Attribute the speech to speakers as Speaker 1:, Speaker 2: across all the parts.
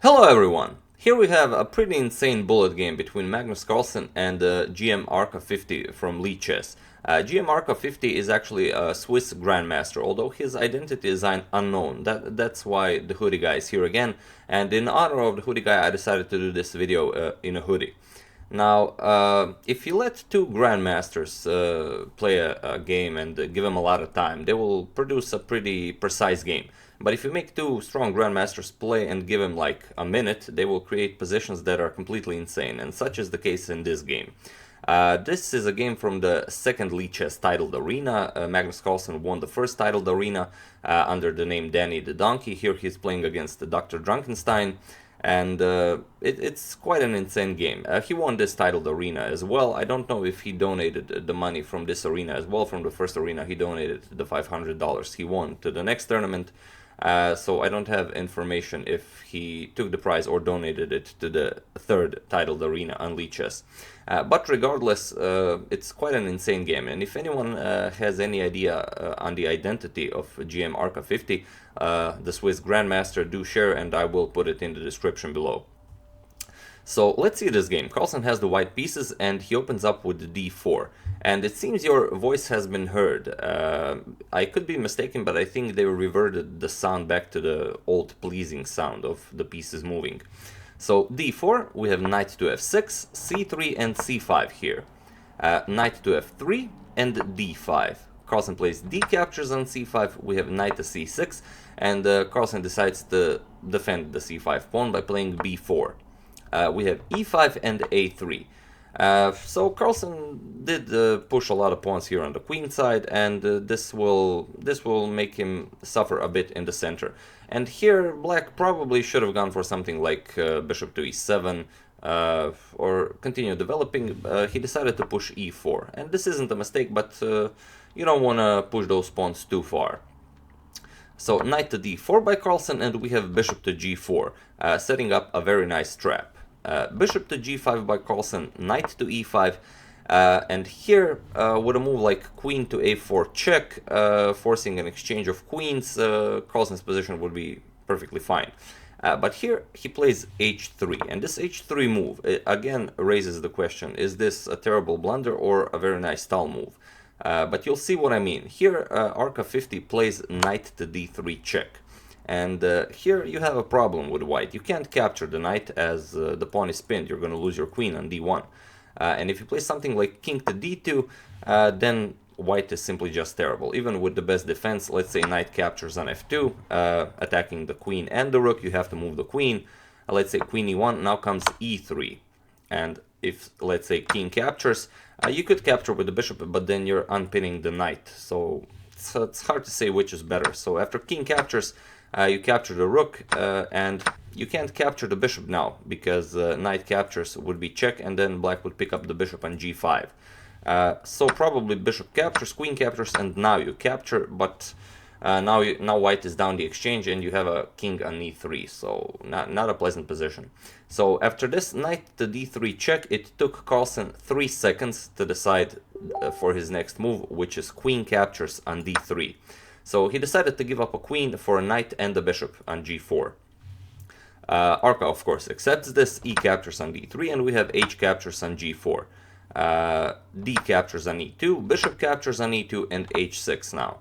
Speaker 1: Hello everyone! Here we have a pretty insane bullet game between Magnus Carlsen and GM Rfe8 from Lichess. GM Rfe8 is actually a Swiss grandmaster, although his identity is unknown. That's why the hoodie guy is here again, and in honor of the hoodie guy I decided to do this video in a hoodie. Now, if you let two grandmasters play a game and give them a lot of time, they will produce a pretty precise game. But if you make two strong grandmasters play and give them like a minute, they will create positions that are completely insane, and such is the case in this game. This is a game from the second Lichess titled arena. Magnus Carlsen won the first titled arena under the name DannyTheDonkey. Here he's playing against DrDrunkenstein. And it's quite an insane game. He won this titled arena as well. I don't know if he donated the money from this arena as well. From the first arena he donated the $500 he won to the next tournament. So I don't have information if he took the prize or donated it to the third titled arena on Lichess. But regardless, it's quite an insane game, and if anyone has any idea on the identity of GM Rfe8, the Swiss Grandmaster, do share and I will put it in the description below. So let's see this game. Carlsen has the white pieces and he opens up with d4. And it seems your voice has been heard. I could be mistaken, but I think they reverted the sound back to the old pleasing sound of the pieces moving. So d4, we have knight to f6, c3 and c5 here. Knight to f3 and d5. Carlsen plays d captures on c5, we have knight to c6, and Carlsen decides to defend the c5 pawn by playing b4. We have e5 and a3. So Carlsen did push a lot of pawns here on the queen side, and this will make him suffer a bit in the center. And here black probably should have gone for something like bishop to e7 or continue developing. He decided to push e4, and this isn't a mistake, but you don't want to push those pawns too far. So knight to d4 by Carlsen, and we have bishop to g4, setting up a very nice trap. Bishop to g5 by Carlsen, knight to e5, and here with a move like queen to a4 check, forcing an exchange of queens, Carlsen's position would be perfectly fine. But here he plays h3, and this h3 move again raises the question, is this a terrible blunder or a very nice stall move? But you'll see what I mean. Here Rfe8 plays knight to d3 check. And here you have a problem with white. You can't capture the knight as the pawn is pinned. You're going to lose your queen on d1. And if you play something like king to d2, then white is simply just terrible. Even with the best defense, let's say knight captures on f2, attacking the queen and the rook, you have to move the queen. Let's say queen e1, now comes e3. And if, let's say, king captures, you could capture with the bishop, but then you're unpinning the knight. So it's hard to say which is better. So after king captures, you capture the rook, and you can't capture the bishop now, because knight captures would be check, and then black would pick up the bishop on g5. So probably bishop captures, queen captures, and now you capture, but now white is down the exchange, and you have a king on e3, so not a pleasant position. So after this knight to d3 check, it took Carlsen 3 seconds to decide for his next move, which is queen captures on d3. So he decided to give up a queen for a knight and a bishop on g4. Arca, of course, accepts this. E captures on d3, and we have h captures on g4. D captures on e2, bishop captures on e2, and h6 now.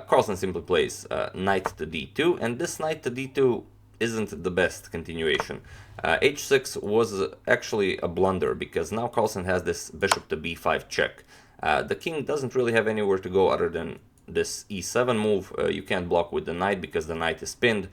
Speaker 1: Carlsen simply plays knight to d2, and this knight to d2 isn't the best continuation. h6 was actually a blunder, because now Carlsen has this bishop to b5 check. The king doesn't really have anywhere to go other than this e7 move. You can't block with the knight because the knight is pinned.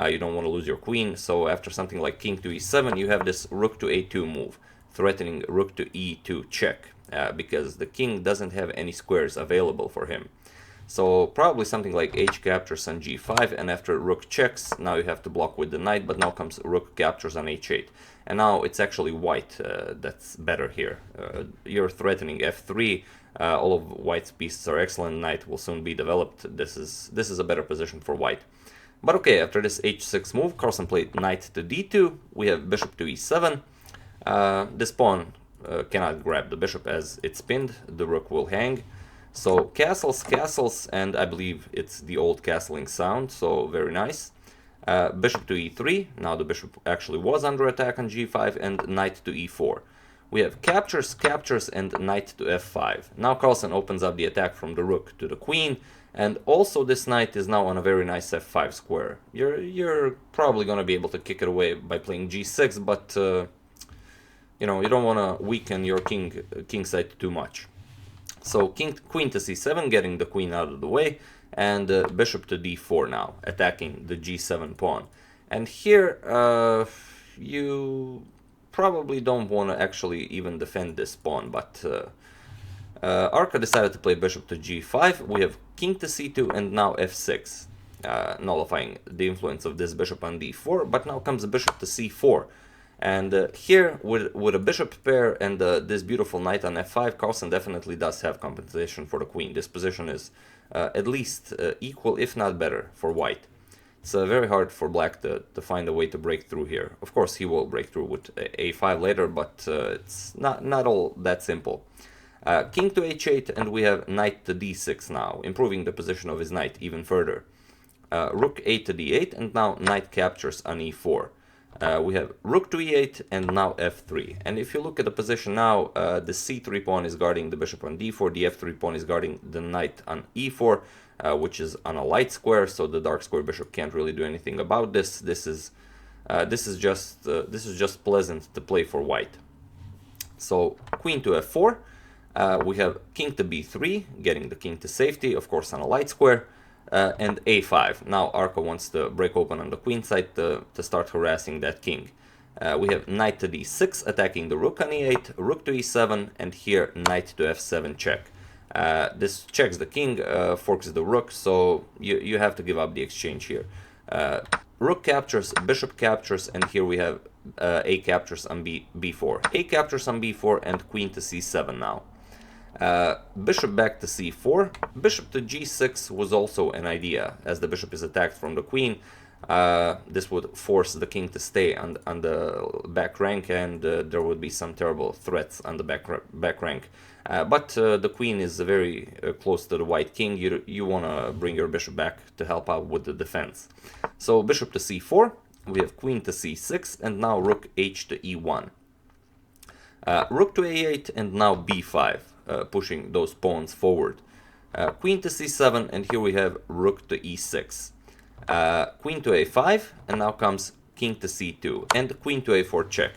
Speaker 1: You don't want to lose your queen, so after something like king to e7, you have this rook to a2 move, threatening rook to e2 check, because the king doesn't have any squares available for him. So probably something like h captures on g5, and after rook checks, now you have to block with the knight, but now comes rook captures on h8. And now it's actually white that's better here. You're threatening f3, all of white's pieces are excellent, knight will soon be developed. This is a better position for white. But okay, after this h6 move, Carlsen played knight to d2, we have bishop to e7. This pawn cannot grab the bishop as it's pinned, the rook will hang. So castles, castles, and I believe it's the old castling sound, so very nice. Bishop to e3, now the bishop actually was under attack on g5, and knight to e4. We have captures, captures, and knight to f5. Now Carlsen opens up the attack from the rook to the queen, and also this knight is now on a very nice f5 square. You're probably going to be able to kick it away by playing g6, but you know, you don't want to weaken your king side too much. So queen to c7, getting the queen out of the way, and bishop to d4 now, attacking the g7 pawn. And here you probably don't want to actually even defend this pawn, but Arca decided to play bishop to g5. We have king to c2 and now f6, nullifying the influence of this bishop on d4, but now comes a bishop to c4. And here, with a bishop pair and this beautiful knight on f5, Carlsen definitely does have compensation for the queen. This position is at least equal, if not better, for white. It's very hard for black to find a way to break through here. Of course, he will break through with a5 later, but it's not all that simple. King to h8, and we have knight to d6 now, improving the position of his knight even further. Rook 8 to d8, and now knight captures on e4. We have rook to e8 and now f3. And if you look at the position now, the c3 pawn is guarding the bishop on d4, the f3 pawn is guarding the knight on e4, which is on a light square, so the dark square bishop can't really do anything about this. This is just pleasant to play for white. So queen to f4. We have king to b3, getting the king to safety, of course on a light square. And a5. Now Arca wants to break open on the queen side to start harassing that king. We have knight to d6, attacking the rook on e8, rook to e7, and here knight to f7 check. This checks the king, forks the rook, so you have to give up the exchange here. Rook captures, bishop captures, and here we have a captures on b4. A captures on b4 and queen to c7 now. Bishop back to c4, bishop to g6 was also an idea, as the bishop is attacked from the queen. This would force the king to stay on the back rank, and there would be some terrible threats on the back rank. But the queen is very close to the white king. You want to bring your bishop back to help out with the defense. So bishop to c4, we have queen to c6, and now rook h to e1. Rook to a8, and now b5. Pushing those pawns forward. Queen to c7, and here we have rook to e6. Queen to a5, and now comes king to c2, and queen to a4 check.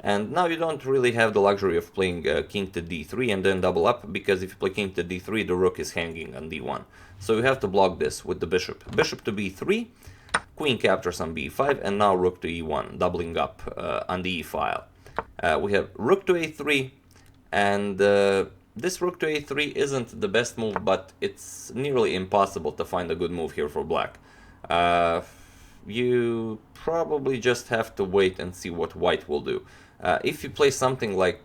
Speaker 1: And now you don't really have the luxury of playing king to d3 and then double up, because if you play king to d3, the rook is hanging on d1. So you have to block this with the bishop. Bishop to b3, queen captures on b5, and now rook to e1, doubling up on the e file. We have rook to a3, and this rook to a3 isn't the best move, but it's nearly impossible to find a good move here for black. You probably just have to wait and see what white will do. If you play something like,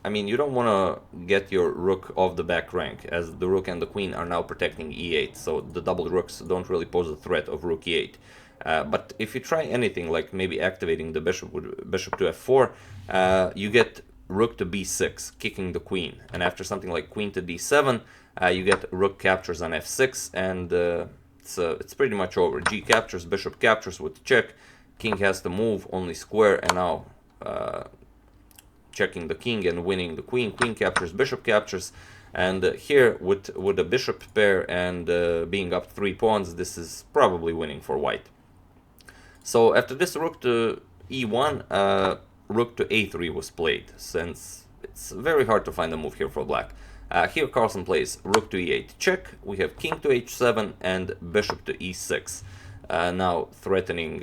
Speaker 1: I mean, you don't want to get your rook off the back rank, as the rook and the queen are now protecting e8, so the double rooks don't really pose a threat of rook e8. But if you try anything like maybe activating the bishop with bishop to f4, you get rook to b6, kicking the queen, and after something like queen to d7, you get rook captures on f6, and it's pretty much over. G captures, bishop captures with check, king has to move, only square, and now checking the king and winning the queen. Queen captures, bishop captures, and here with a bishop pair and being up 3 pawns, this is probably winning for white. So after this rook to e1, rook to a3 was played, since it's very hard to find a move here for black. Here Carlsen plays rook to e8 check, we have king to h7 and bishop to e6, now threatening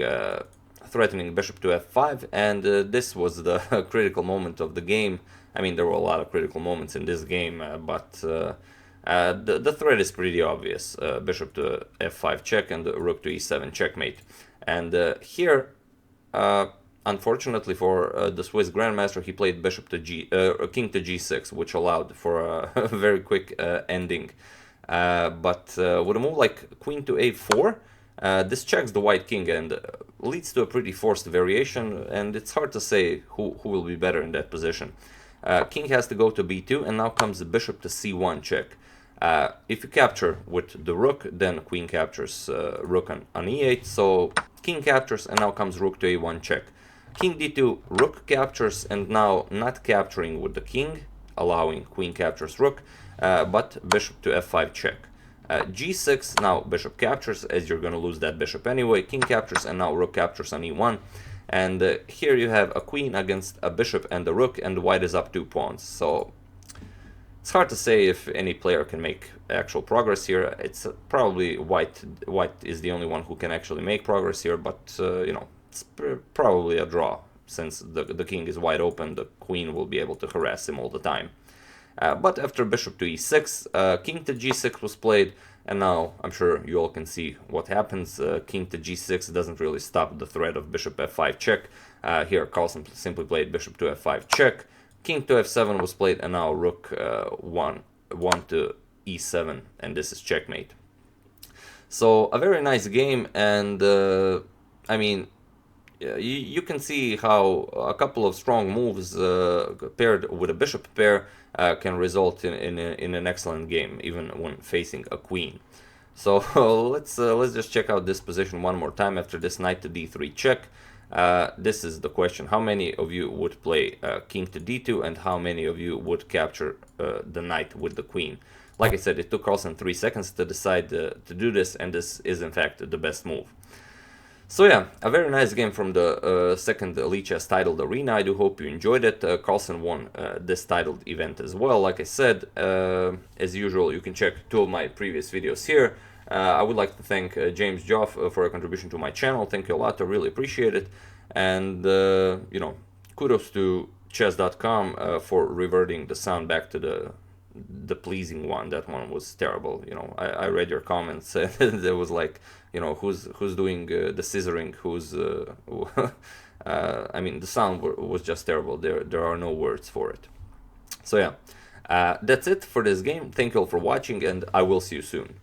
Speaker 1: bishop to f5, and this was the critical moment of the game. I mean, there were a lot of critical moments in this game, but the threat is pretty obvious. Bishop to f5 check and rook to e7 checkmate. And here, unfortunately for the Swiss Grandmaster, he played bishop to king to g6, which allowed for a very quick ending. But with a move like queen to a4, this checks the white king and leads to a pretty forced variation, and it's hard to say who will be better in that position. King has to go to b2, and now comes the bishop to c1 check. If you capture with the rook, then queen captures rook on e8, so king captures, and now comes rook to a1 check. King d2, rook captures, and now not capturing with the king, allowing queen captures rook, but bishop to f5 check. G6, now bishop captures, as you're going to lose that bishop anyway. King captures, and now rook captures on e1. And here you have a queen against a bishop and a rook, and white is up 2 pawns. So it's hard to say if any player can make actual progress here. It's probably white is the only one who can actually make progress here, but you know, it's probably a draw. Since the king is wide open, the queen will be able to harass him all the time. But after bishop to e6, king to g6 was played, and now I'm sure you all can see what happens. King to g6 doesn't really stop the threat of bishop f5 check. Here Carlsen simply played bishop to f5 check. King to f7 was played, and now rook 1 to e7, and this is checkmate. So a very nice game, and I mean, you can see how a couple of strong moves paired with a bishop pair can result in an excellent game, even when facing a queen. So let's just check out this position one more time after this knight to d3 check. This is the question: how many of you would play king to d2, and how many of you would capture the knight with the queen? Like I said, it took Carlsen 3 seconds to decide to do this, and this is in fact the best move. So yeah, a very nice game from the second Lichess titled arena. I do hope you enjoyed it. Carlsen won this titled event as well. Like I said, as usual, you can check 2 of my previous videos here. I would like to thank James Joff for a contribution to my channel. Thank you a lot, I really appreciate it. And, you know, kudos to chess.com for reverting the sound back to the pleasing one. That one was terrible. You know, I read your comments. There was like, you know, who's doing the scissoring, who's I mean, the sound was just terrible. There are no words for it. So yeah, that's it for this game. Thank you all for watching, and I will see you soon.